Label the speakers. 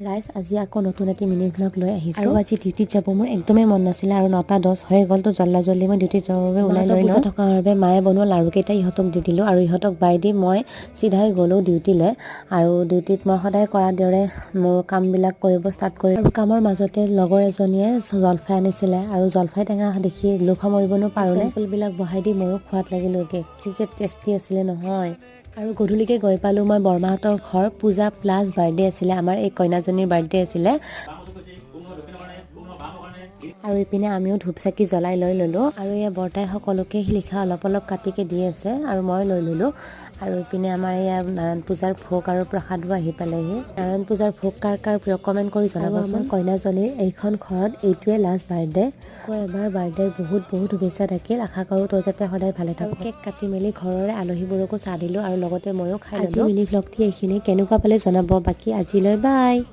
Speaker 1: ৰাইজ আজি আকৌ নতুন এটি মিনি ভ্লগ লৈ আহিছোঁ আৰু আজি ডিউটিত যাব মোৰ একদমেই মন নাছিলে আৰু 9:10 হৈ গ'ল তো জল্দি মই ডিউটিত যাবৰ বাবে ওলাই লৈ পূজা থকাৰ বাবে মায়ে বনোৱা লাড়ুকেইটা ইহঁতক দি দিলোঁ আৰু ইহঁতক বাই দি মই চিধাই গ'লোঁ ডিউটিলৈ আৰু ডিউটিত মই সদায় কৰাৰ দৰে মোৰ কামবিলাক কৰিব ষ্টাৰ্ট কৰিলোঁ আৰু কামৰ মাজতে লগৰ এজনীয়ে জলফাই আনিছিলে আৰু জলফাই টেঙা দেখি লোভা মৰিবনো পাৰোঁনে চেম্পলবিলাক বহাই দি ময়ো খোৱাত লাগিলোঁগৈ কি যে টেষ্টি আছিলে নহয় আৰু গধূলিকৈ গৈ পালোঁ মই বৰমাহঁতৰ ঘৰ পূজা প্লাছ বাৰ্থডে আছিলে আমাৰ এই কইনাজনীৰ বাৰ্থডে আছিলে আৰু ইপিনে আমিও ধূপ চাকি জ্বলাই লৈ ল'লোঁ আৰু এয়া বৰ্তাই সকলোকে লিখা অলপ কাটিকে দি আছে আৰু মই লৈ ল'লোঁ আৰু ইপিনে আমাৰ এয়া নাৰায়ণ পূজাৰ ভোগ আৰু প্ৰসাদো আহি পালেহি নাৰায়ণ পূজাৰ ভোগ কাৰ প্ৰিয় কমেণ্ট কৰি জনাবচোন কইনাজনীৰ এইখন ঘৰত এইটোৱে লাষ্ট বাৰ্থডে মই এবাৰ বাৰ্থডেৰ বহুত শুভেচ্ছা থাকিল আশা কৰোঁ তই যাতে সদায় ভালে থাক কেক কাটি মেলি ঘৰৰে আলহীবোৰকো চাহ দিলোঁ আৰু লগতে ময়ো খাই ল'লোঁ আজি মিনি ভ্লগটি এইখিনি কেনেকুৱা পালে জনাব বাকী আজিলৈ বাই।